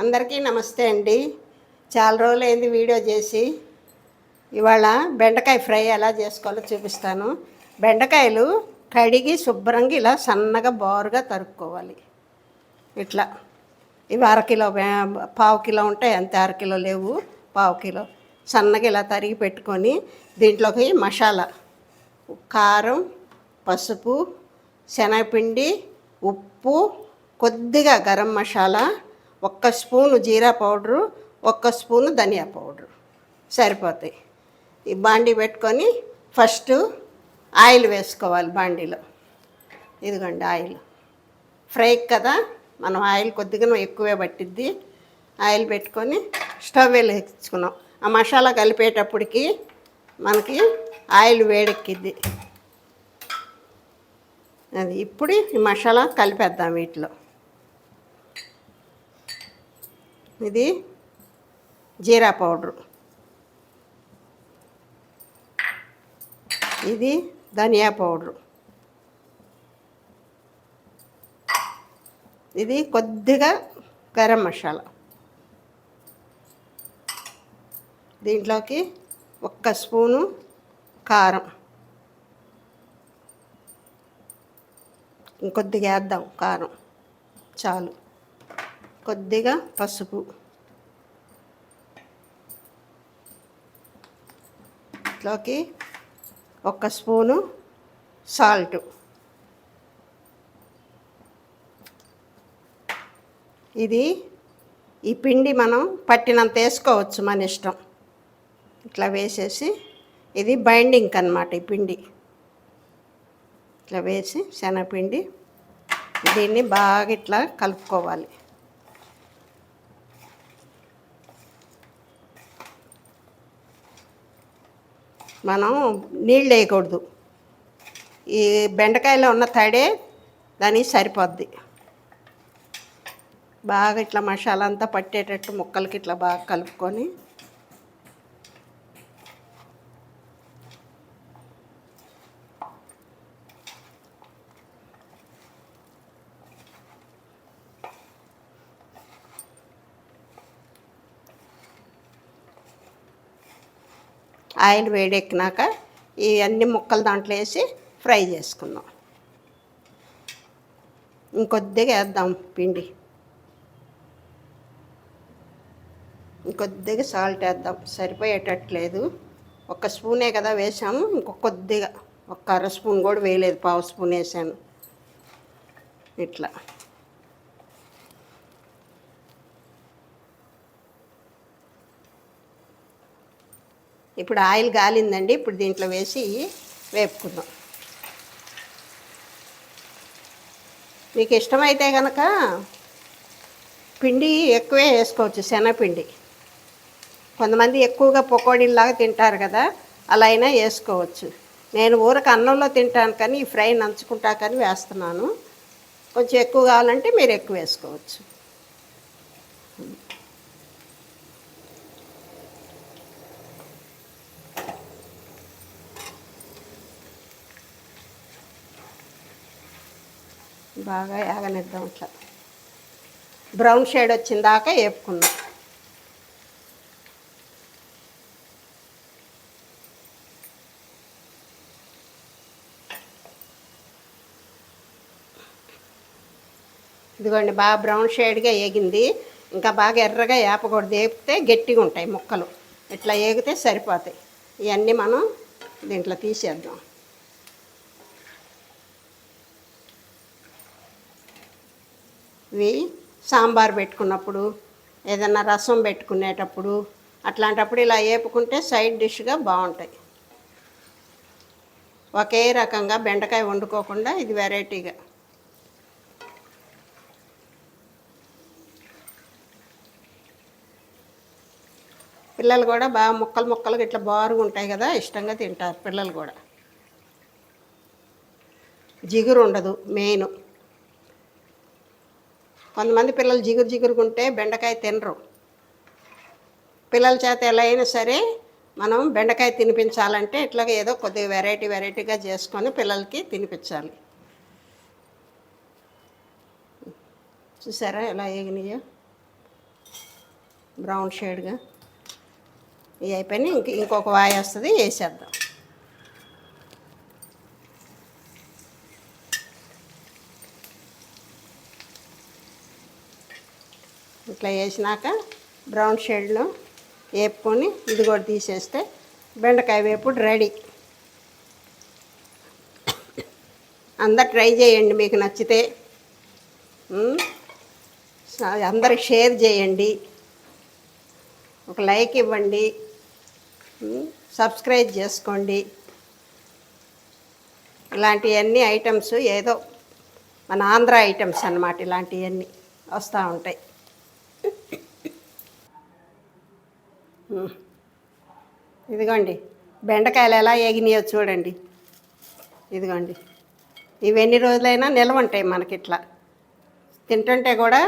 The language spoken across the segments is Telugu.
అందరికీ నమస్తే అండి. చాలా రోజులైంది వీడియో చేసి. ఇవాళ బెండకాయ ఫ్రై ఎలా చేసుకోవాలో చూపిస్తాను. బెండకాయలు కడిగి శుభ్రంగా ఇలా సన్నగా బారుగా తరుక్కోవాలి. ఇట్లా ఇవి అరకిలో, పావు కిలో ఉంటాయి, అంతే. అరకిలో లేవు, పావు కిలో. సన్నగా ఇలా తరిగి పెట్టుకొని దీంట్లోకి మసాలా, కారం, పసుపు, శనగపిండి, ఉప్పు, కొద్దిగా గరం మసాలా, 1 స్పూను జీరా పౌడరు, 1 స్పూను ధనియా పౌడరు సరిపోతాయి. ఈ బాండీ పెట్టుకొని ఫస్ట్ ఆయిల్ వేసుకోవాలి బాండీలో. ఇదిగోండి ఆయిల్. ఫ్రైకి కదా, మనం ఆయిల్ కొద్దిగా ఎక్కువే పట్టిద్ది. ఆయిల్ పెట్టుకొని స్టవ్ వెలిగించుకున్నాం. ఆ మసాలా కలిపేటప్పటికి మనకి ఆయిల్ వేడెక్కిద్ది. అది ఇప్పుడు ఈ మసాలా కలిపేద్దాం వీటిలో. ఇది జీరా పౌడరు, ఇది ధనియా పౌడరు, ఇది కొద్దిగా గరం మసాలా. దీంట్లోకి 1 స్పూను కారం, ఇంకొద్దిగా వేద్దాం కారం, చాలు. కొద్దిగా పసుపు, ఇట్లోకి 1 స్పూను సాల్టు. ఇది ఈ పిండి మనం పట్టినంత వేసుకోవచ్చు, మన ఇష్టం. ఇట్లా వేసేసి ఇది బైండింగ్ అన్నమాట. ఈ పిండి ఇట్లా వేసి శనగపిండి దీన్ని బాగా ఇట్లా కలుపుకోవాలి. మనం నీళ్ళు వేయకూడదు. ఈ బెండకాయలో ఉన్న తడే దానికి సరిపోద్ది. బాగా ఇట్లా మసాలా అంతా పట్టేటట్టు ముక్కలకి ఇట్లా బాగా కలుపుకొని ఆయిల్ వేడెక్కినాక ఈ అన్ని ముక్కలు దాంట్లో వేసి ఫ్రై చేసుకుందాం. ఇంకొద్దిగా వేద్దాం పిండి, ఇంకొద్దిగా సాల్ట్ వేద్దాం. సరిపోయేటట్లేదు, 1 స్పూనే కదా వేసాము, ఇంకొద్దిగా 1/2 స్పూన్ కూడా వేయలేదు, పావు స్పూన్ వేసాను. ఇట్లా ఇప్పుడు ఆయిల్ గాలిందండి. ఇప్పుడు దీంట్లో వేసి వేపుకుందాం. మీకు ఇష్టమైతే కనుక పిండి ఎక్కువే వేసుకోవచ్చు, శనగపిండి. కొంతమంది ఎక్కువగా పకోడీలాగా తింటారు కదా, అలా అయినా వేసుకోవచ్చు. నేను ఊరక అన్నంలో తింటాను కానీ ఈ ఫ్రై నంచుకుంటా కానీ వేస్తున్నాను. కొంచెం ఎక్కువ కావాలంటే మీరు ఎక్కువ వేసుకోవచ్చు. బాగా యాగనిద్దాం. ఇట్లా బ్రౌన్ షేడ్ వచ్చిందాకా వేపుకుందాం. ఇదిగోండి, బాగా బ్రౌన్ షేడ్గా వేగింది. ఇంకా బాగా ఎర్రగా వేపకూడదు, వేపితే గట్టిగా ఉంటాయి ముక్కలు. ఇట్లా వేగితే సరిపోతాయి. ఇవన్నీ మనం దీంట్లో తీసేద్దాం. ఇవి సాంబార్ పెట్టుకున్నప్పుడు, ఏదన్నా రసం పెట్టుకునేటప్పుడు, అట్లాంటప్పుడు ఇలా వేపుకుంటే సైడ్ డిష్గా బాగుంటాయి. ఒకే రకంగా బెండకాయ వండుకోకుండా ఇది వెరైటీగా. పిల్లలు కూడా బాగా ముక్కలు ముక్కలుగా ఇట్లా బారుగా ఉంటాయి కదా, ఇష్టంగా తింటారు పిల్లలు కూడా. జిగురు ఉండదు మెయిన్. కొంతమంది పిల్లలు జిగురుకుంటే బెండకాయ తినరు. పిల్లల చేత ఎలా అయినా సరే మనం బెండకాయ తినిపించాలంటే ఇట్లా ఏదో కొద్దిగా వెరైటీగా చేసుకొని పిల్లలకి తినిపించాలి. చూసారా ఎలా వేగినాయో? బ్రౌన్ షేడ్గా. ఇవి అయిపోయినాయి. ఇంకొక వాయి వస్తుంది, వేసేద్దాం. ఇట్లా వేసినాక బ్రౌన్ షేడ్లో వేపుకొని ఇది కూడా తీసేస్తే బెండకాయ వేపుడు రెడీ. అందరు ట్రై చేయండి, మీకు నచ్చితే అందరికి షేర్ చేయండి, ఒక లైక్ ఇవ్వండి, సబ్స్క్రైబ్ చేసుకోండి. ఇలాంటివన్నీ ఐటమ్స్ ఏదో మన ఆంధ్ర ఐటమ్స్ అన్నమాట. ఇలాంటివన్నీ వస్తూ ఉంటాయి. ఇదిగోండి బెండకాయలు ఎలా ఎగినాయో చూడండి. ఇదిగోండి, ఇవి ఎన్ని రోజులైనా నిల్వ ఉంటాయి మనకి. ఇట్లా తింటుంటే కూడా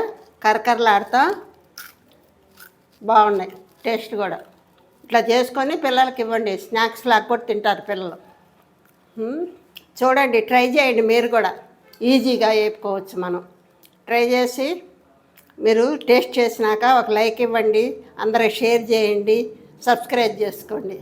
కరకరలాడుతూ బాగున్నాయి. టేస్ట్ కూడా ఇట్లా చేసుకొని పిల్లలకి ఇవ్వండి, స్నాక్స్ లాగా కూడా తింటారు పిల్లలు. చూడండి, ట్రై చేయండి మీరు కూడా. ఈజీగా వేపుకోవచ్చు మనం. ట్రై చేసి మీరు టేస్ట్ చేసినాక ఒక లైక్ ఇవ్వండి, అందరూ షేర్ చేయండి, సబ్స్క్రైబ్ చేసుకోండి.